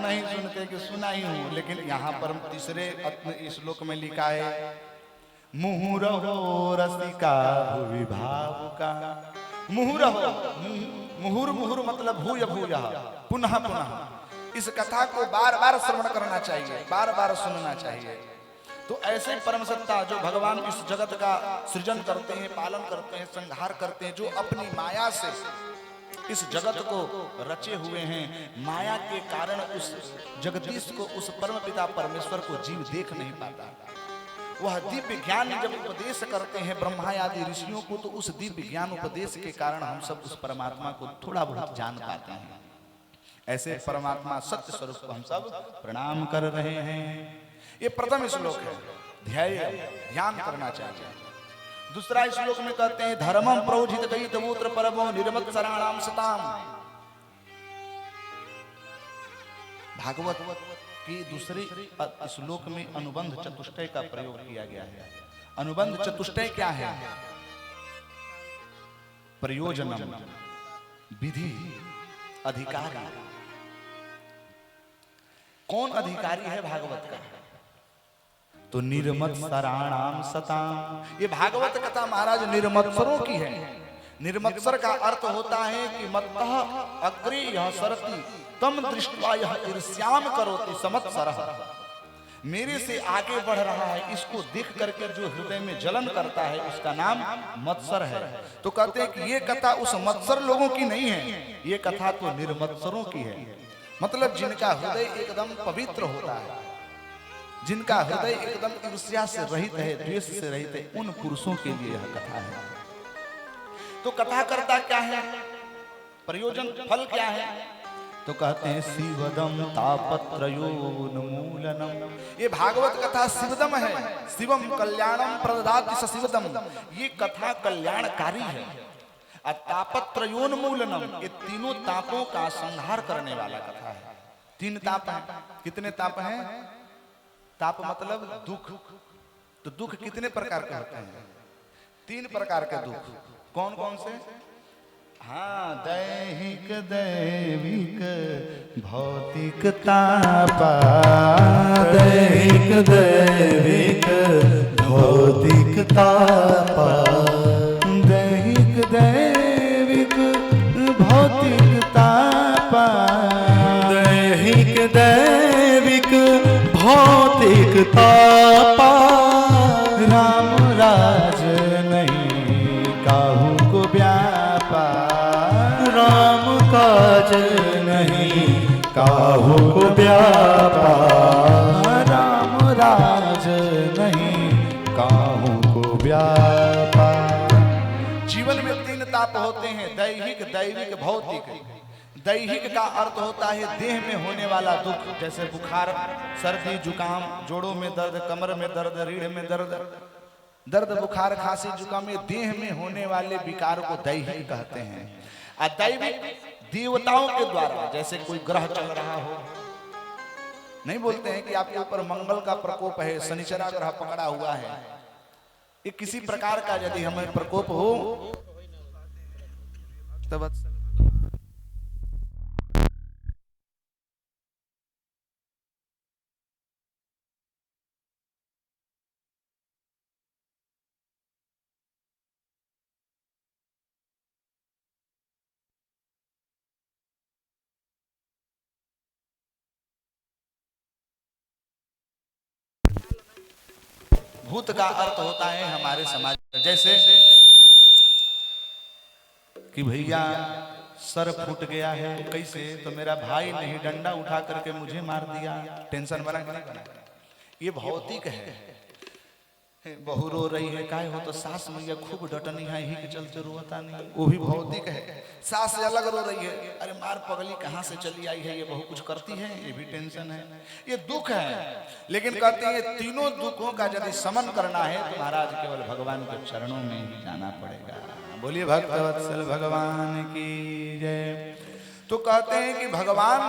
नहीं सुनते कि सुना ही हूं, लेकिन यहाँ पर तीसरे श्लोक में लिखा है मुहुरहो रसिका भुवि भावुका। मुहुरहो, मुहुर मुहुर मतलब भूय भूय, पुनः पुनः। इस कथा को बार बार श्रवण करना चाहिए, बार बार सुनना चाहिए। तो ऐसे परम सत्ता जो भगवान इस जगत का सृजन करते हैं, पालन करते हैं, संहार करते हैं, जो अपनी माया से इस जगत को रचे हुए हैं, माया के कारण उस जगदीश को, उस परम पिता परमेश्वर को जीव देख नहीं पाता। वह दिव्य ज्ञान जब उपदेश करते हैं ब्रह्मा आदि ऋषियों को, तो उस दिव्य ज्ञान उपदेश के कारण हम सब उस परमात्मा को थोड़ा बहुत जान पाते हैं। ऐसे परमात्मा सत्य स्वरूप को हम सब प्रणाम कर रहे हैं। ये प्रथम श्लोक है, ध्यान करना चाहिए। दूसरा श्लोक में कहते हैं धर्मम प्रोजित गईतमूत्र परमो निर्मत्सराणाम सताम। भागवत की दूसरे श्लोक में अनुबंध चतुष्टय का प्रयोग किया गया है। अनुबंध चतुष्टय क्या है? प्रयोजनम, विधि, अधिकारी। कौन अधिकारी है भागवत का? तो निर्मत्सराणाम सताम। ये भागवत कथा महाराज निर्मत्सरों की है। निर्मत्सर का अर्थ होता है कि मत्तः अग्रे यह सरति तम दृष्ट्वा यह ईर्ष्याम करोति समत्सरः। मेरे से आगे बढ़ रहा है, इसको देख करके जो हृदय में जलन करता है उसका नाम मत्सर है। तो कहते हैं कि ये कथा उस मत्सर लोगों की नहीं है, ये कथा तो निर्मत्सरों की है। मतलब जिनका हृदय एकदम पवित्र होता है, जिनका हृदय एकदम ईर्ष्या से रहित है, द्वेष से रहित है, उन पुरुषों के लिए यह कथा है। तो कथा करता क्या है, प्रयोजन फल क्या है? तो कहते हैं शिवदम तापत्रयोन्मूलनम। ये भागवत कथा शिवदम है, शिवम कल्याणम प्रददाति स शिवदम। ये कथा कल्याणकारी है। तापत्रयोन्मूलनम, ये तीनों तापों का संहार करने वाला कथा है। तीन ताप हैं। कितने ताप हैं? ताप मतलब दुख। तो दुख कितने प्रकार के होते हैं? तीन प्रकार के दुख। कौन कौन से? हाँ, दैहिक, दैविक, भौतिक तापा। दैहिक, दैविक, भौतिक तापा। दैहिक, दैविक, भौतिक तापा। दैहिक, दैविक, भौतिक तापा। राम राज नहीं काहू को व्यापा। राम काज नहीं काहू को व्यापा। राम राज नहीं काहू को व्यापा। जीवन में तीन ताप होते हैं, दैहिक, दैविक, भौतिक। दैहिक का अर्थ होता है देह में होने वाला दुख, जैसे बुखार, सर्दी, जुकाम, जोड़ों में दर्द, कमर में दर्द, रीढ़ में दर्द, बुखार, खांसी, जुकाम, में देह में होने वाले विकार को दैहिक कहते हैं। और दैविक देवताओं के द्वारा, जैसे कोई ग्रह चल रहा हो, नहीं बोलते हैं कि आपके ऊपर मंगल का प्रकोप है, शनिचरा ग्रह पकड़ा हुआ है, ये किसी प्रकार का यदि हमें प्रकोप हो तब भूत का अर्थ होता है हमारे समाज, जैसे कि भैया सर फूट गया है, कैसे? तो मेरा भाई नहीं डंडा उठा करके मुझे मार दिया। टेंशन बना कि नहीं बना? ये भौतिक है। बहू रो रही है, काहे हो? तो सास मैया खूब डटनी है, यही के चलते रोता नहीं, वो भी भौतिक है। सास से अलग रो रही है, अरे मार पगली कहाँ से चली आई है, ये बहू कुछ करती है, ये भी टेंशन है, ये दुख है। लेकिन कहते हैं तीनों दुखों का यदि समन करना है तो महाराज केवल भगवान के चरणों में ही जाना पड़ेगा। बोलिए भक्तवत्सल भगवान की जय। तो कहते हैं कि भगवान,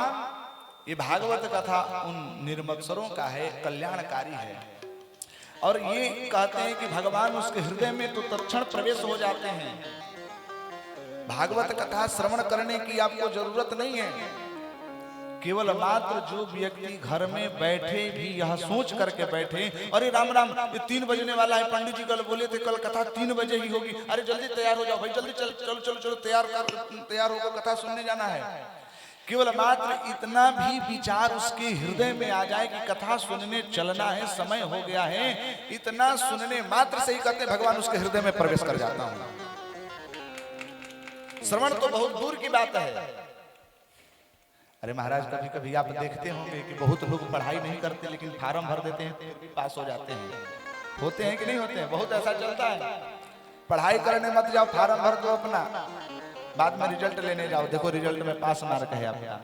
ये भागवत कथा उन निर्मत्सरों का है, कल्याणकारी है। और ये कहते हैं कि भगवान उसके हृदय में तो तत्क्षण प्रवेश हो जाते हैं। भागवत कथा श्रवण करने की आपको जरूरत नहीं है केवल मात्र जो व्यक्ति घर में बैठे भी यह सोच करके बैठे, अरे राम राम ये 3 बजने वाला है, पंडित जी कल बोले थे कल कथा 3 बजे ही होगी, अरे जल्दी तैयार हो जाओ भाई, जल्दी चल चलो चलो चलो तैयार होकर कथा सुनने जाना है। केवल मात्र इतना भी विचार उसके हृदय में आ जाए कि कथा सुनने चलना है, समय हो गया है, इतना सुनने मात्र से ही कहते भगवान उसके हृदय में प्रवेश कर जाता हूं। श्रवण तो बहुत दूर की बात है। अरे महाराज कभी कभी आप देखते होंगे कि बहुत लोग पढ़ाई नहीं करते लेकिन फार्म भर देते हैं फिर भी पास हो जाते हैं, होते हैं कि नहीं होते हैं? बहुत ऐसा चलता है। पढ़ाई करने मत जाओ, फार्म भर दो अपना, बाद में रिजल्ट लेने जाओ, देखो रिजल्ट में पास मार्क है आपका।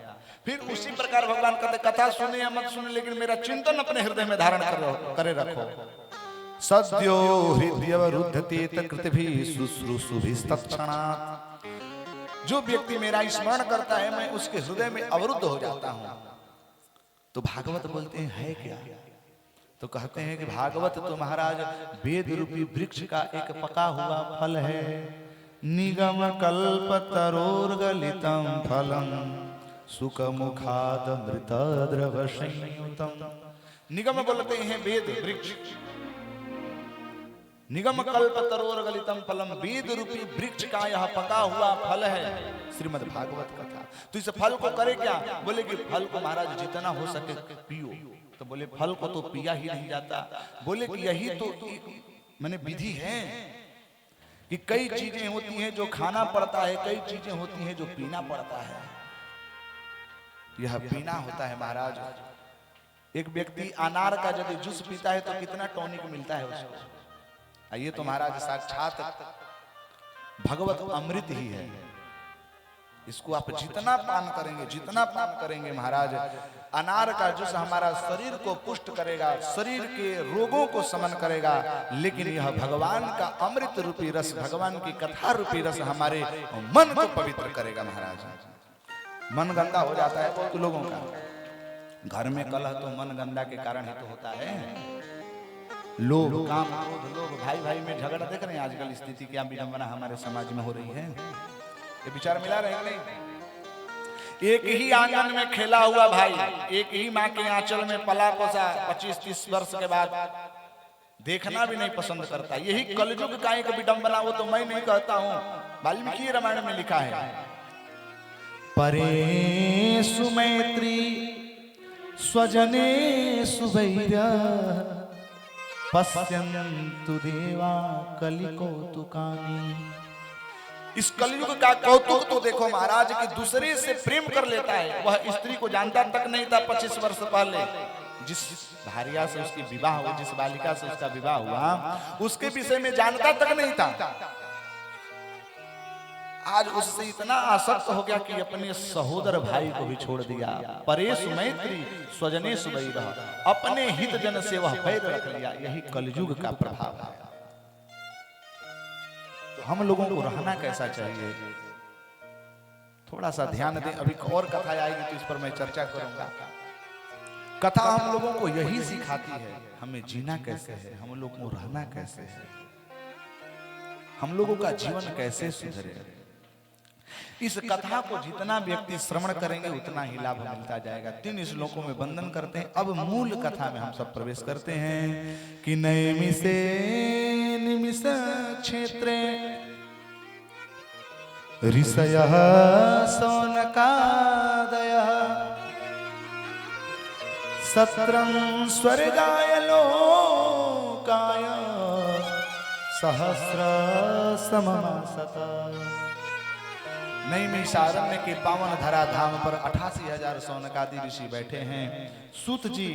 फिर उसी प्रकार भगवान कहते कथा सुने या मत सुने लेकिन मेरा चिंतन अपने हृदय में धारण करे रखो। सद्यो हृदय रुद्धते कृतभि शुश्रूषुभिस्तत्क्षणात्। जो व्यक्ति मेरा स्मरण करता है मैं उसके हृदय में अवरुद्ध हो जाता हूं। तो भागवत बोलते हैं है क्या? तो कहते हैं कि भागवत तो महाराज वेद रूपी वृक्ष का एक पका हुआ फल है। निगम कल्प तरोर्गलितम फलम सुखमुखादमृत द्रव संयुतम। निगम बोलते हैं वेद वृक्ष, निगम कल्प तरोर्गलितम फलम, वेद रूपी वृक्ष का यह पका हुआ फल है श्रीमद् भागवत कथा। तो इस फल को करे क्या? बोले कि फल को महाराज जितना हो सके पियो। तो बोले फल को तो पिया ही नहीं जाता। बोले कि यही तो मैंने विधि है कि कई चीजें होती हैं जो खाना पड़ता है, कई चीजें होती हैं जो पीना पड़ता है। यह पीना होता है महाराज। एक व्यक्ति अनार का यदि जूस पीता है तो कितना टॉनिक मिलता है उसको। ये तो महाराज साक्षात भगवत अमृत ही है। इसको आप जितना पान करेंगे महाराज, अनार का जूस हमारा शरीर को पुष्ट करेगा, शरीर के रोगों को शमन करेगा, लेकिन यह भगवान का अमृत रूपी रस, भगवान की कथा रूपी रस हमारे मन को पवित्र करेगा महाराज। मन गंदा हो जाता है बहुत लोगों का, घर में कलह तो मन गंदा के कारण ही तो होता है। लोभ काम क्रोध, लोग भाई भाई में झगड़ा, देख रहे हैं आजकल स्थिति क्या विडंबना हमारे समाज में हो रही है। ये विचार मिला रहे हैं नहीं? एक ही आंगन में खेला हुआ भाई, एक ही माँ के आंचल में पला पोसा 25-30 वर्ष के बाद देखना भी नहीं पसंद करता। यही कलयुग का एक विडंबना, वो तो मैं नहीं कहता हूँ, वाल्मीकि रामायण में लिखा है। परे सुमैत्री स्वजने सुवैरा पश्यन्तु देवा कलिकौतुकानि। इस कलयुग का कौतुक तो देखो महाराज कि दूसरे से प्रेम कर लेता है। वह स्त्री को जानता तक नहीं था 25 वर्ष पहले। जिस भार्या से उसकी विवाह हुआ, जिस बालिका से उसका विवाह हुआ, उसके विषय में जानता तक नहीं था। आज उससे इतना आसक्त हो गया कि अपने सहोदर भाई को भी छोड़ दिया। परेश मैत्री स्वजने सुवैरा, अपने हित जन से वह वैर रख लिया। यही कलयुग का प्रभाव है। तो हम लोगों को रहना कैसा चाहिए, थोड़ा सा ध्यान दें। अभी और कथा आएगी तो इस पर मैं चर्चा करूंगा। कथा हम लोगों को यही सिखाती है हमें जीना कैसे है, हम लोगों को रहना कैसे है, हम लोगों का जीवन कैसे सुधरे। इस कथा को जितना व्यक्ति श्रवण करेंगे उतना ही लाभ मिलता जाएगा। 3 श्लोकों में वंदन करते हैं। अब मूल कथा में हम सब प्रवेश करते हैं कि नैमिषे निमिष क्षेत्रे ऋषयः सौनकादयः सत्रं स्वर्गाय लोकाय सहस्रशममासत। नैमिषारण्य के पावन धरा धाम पर 88,000 सौनकादि ऋषि बैठे हैं। सूत जी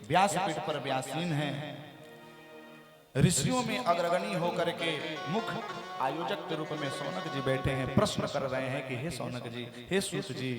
व्यासपीठ पर व्यासीन हैं। ऋषियों में अग्रगणी होकर के मुख्य आयोजक के रूप में सौनक जी बैठे हैं। प्रश्न कर रहे हैं कि हे सौनक जी, हे सूत जी,